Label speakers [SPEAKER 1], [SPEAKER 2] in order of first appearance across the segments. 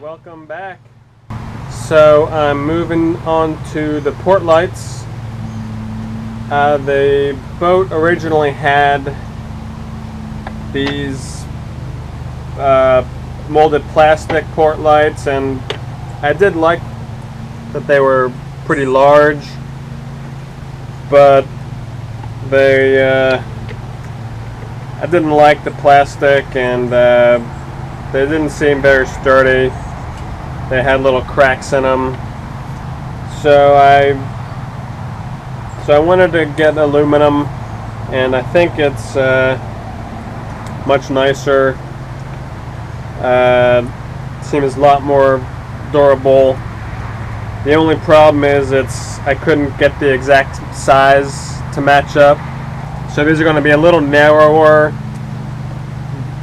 [SPEAKER 1] welcome back. So I'm moving on to the Portlights. The boat originally had these molded plastic Portlights, and I did like that they were pretty large, but I didn't like the plastic, and they didn't seem very sturdy. They had little cracks in them. So I wanted to get aluminum, and I think it's much nicer. Seems a lot more durable. The only problem is I couldn't get the exact size to match up. So these are going to be a little narrower,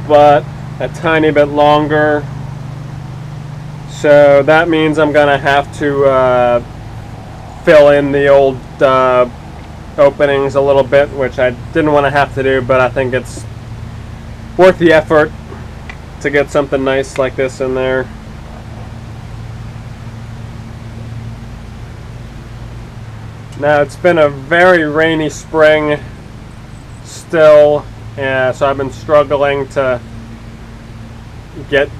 [SPEAKER 1] but a tiny bit longer. So that means I'm going to have to fill in the old openings a little bit, which I didn't want to have to do, but I think it's worth the effort to get something nice like this in there. Now, it's been a very rainy spring still, so I've been struggling to get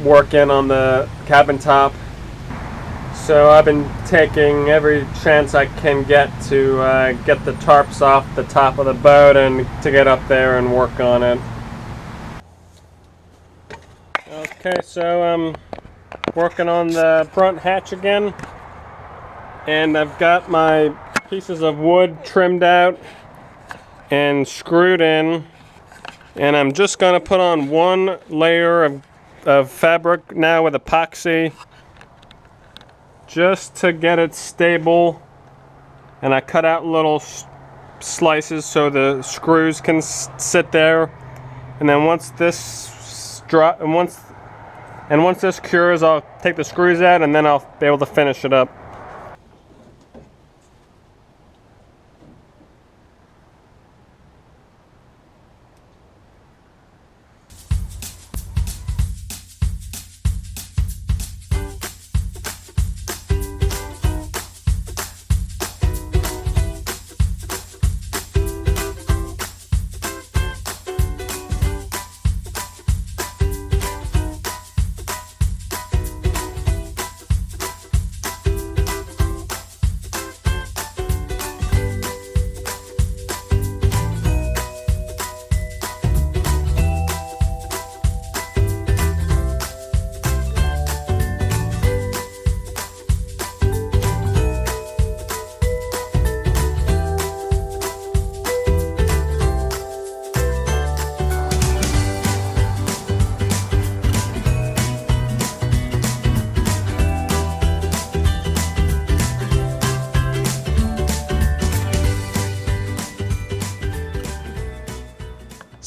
[SPEAKER 1] work in on the cabin top. So I've been taking every chance I can get to get the tarps off the top of the boat and to get up there and work on it. Okay, so I'm working on the front hatch again, and I've got my pieces of wood trimmed out and screwed in, and I'm just going to put on one layer of fabric now with epoxy just to get it stable, and I cut out little slices so the screws can sit there, and then once this cures, I'll take the screws out, and then I'll be able to finish it up.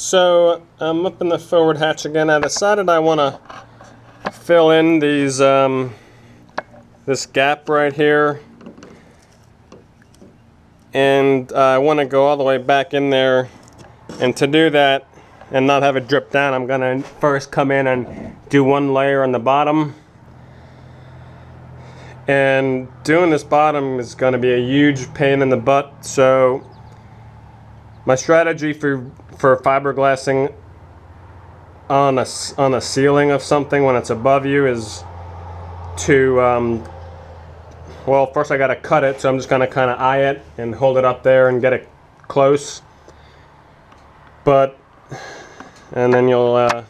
[SPEAKER 1] So I'm up in the forward hatch again. I decided I want to fill in these this gap right here, and I want to go all the way back in there. And to do that and not have it drip down, I'm going to first come in and do one layer on the bottom. And doing this bottom is going to be a huge pain in the butt. So my strategy for fiberglassing on a ceiling of something when it's above you is to well, first I got to cut it, so I'm just going to kind of eye it and hold it up there and get it close. And then you'll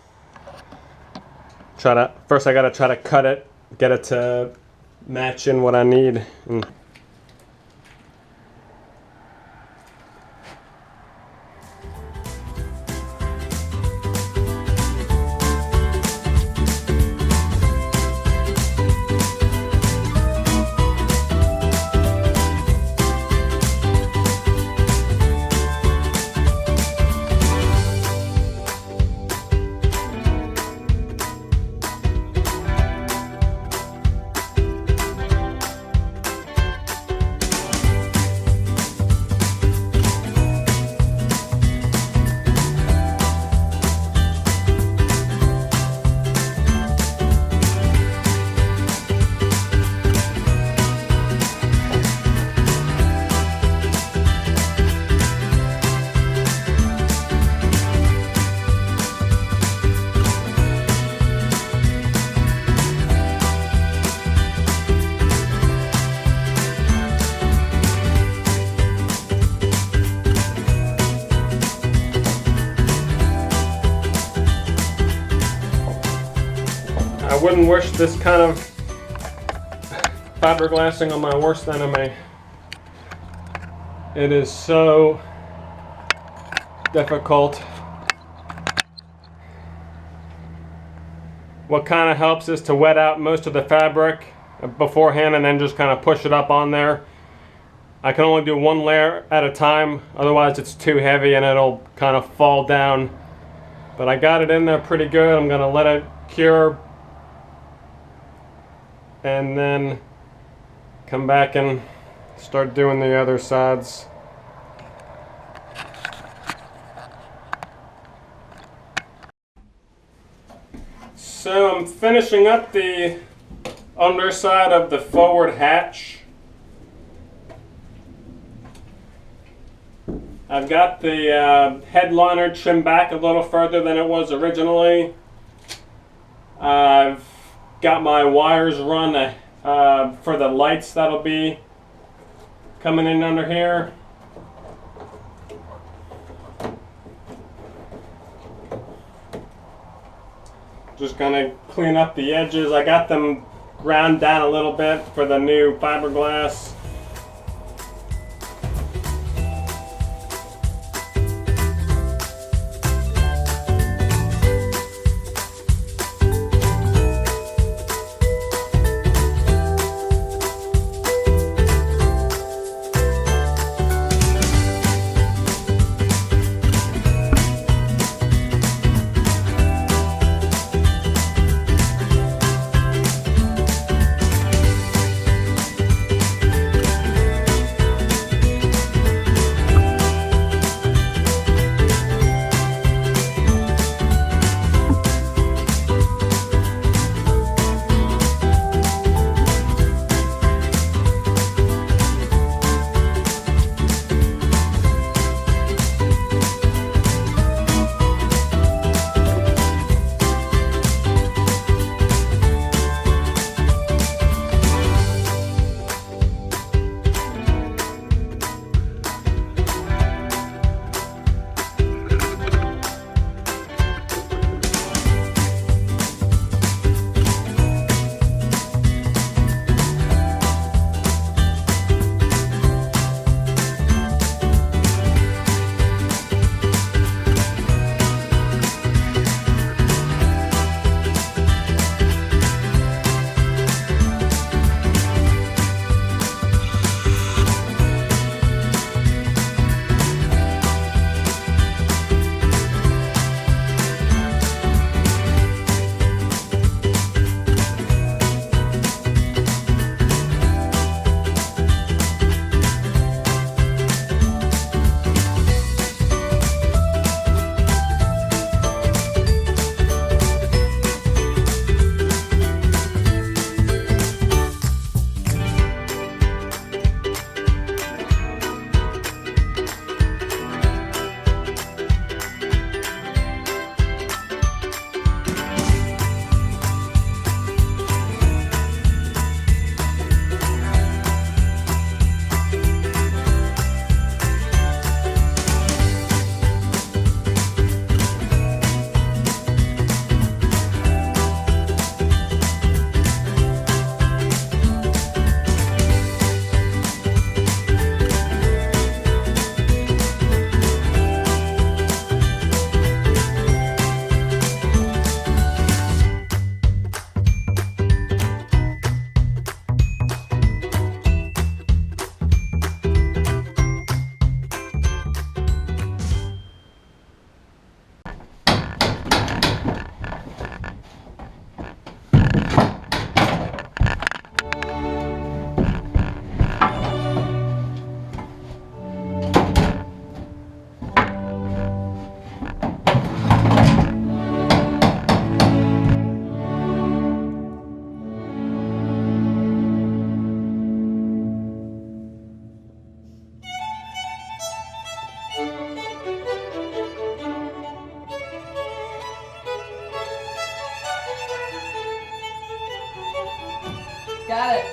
[SPEAKER 1] first I got to try to cut it, get it to match in what I need. I wouldn't wish this kind of fiberglassing on my worst enemy. It is so difficult. What kind of helps is to wet out most of the fabric beforehand and then just kind of push it up on there. I can only do one layer at a time, otherwise it's too heavy and it'll kind of fall down. But I got it in there pretty good. I'm going to let it cure and then come back and start doing the other sides. So I'm finishing up the underside of the forward hatch. I've got the headliner trimmed back a little further than it was originally. I've got my wires run for the lights that'll be coming in under here. Just gonna clean up the edges. I got them ground down a little bit for the new fiberglass.
[SPEAKER 2] Got it.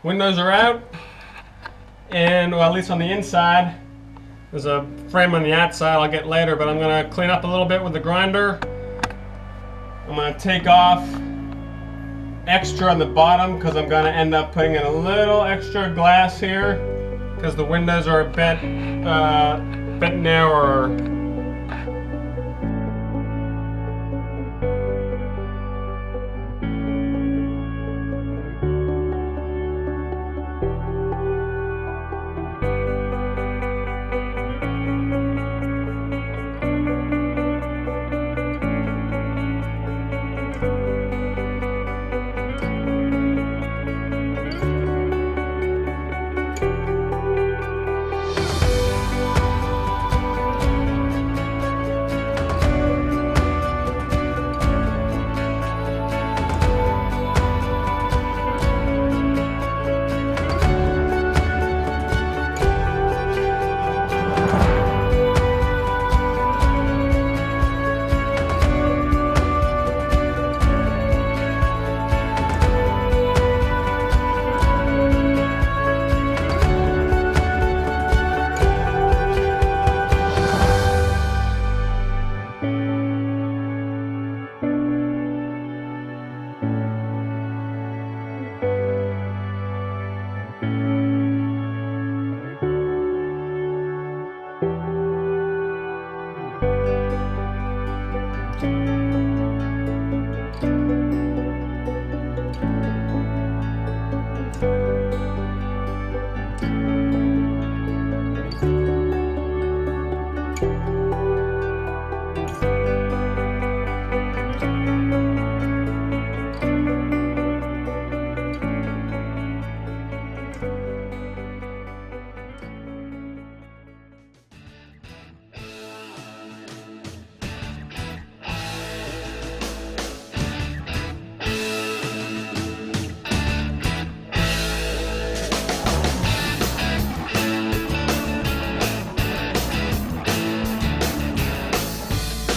[SPEAKER 1] Windows are out, and well, at least on the inside. There's a frame on the outside I'll get later, but I'm gonna clean up a little bit with the grinder. I'm gonna take off extra on the bottom because I'm gonna end up putting in a little extra glass here because the windows are a bit narrower.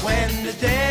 [SPEAKER 3] When the day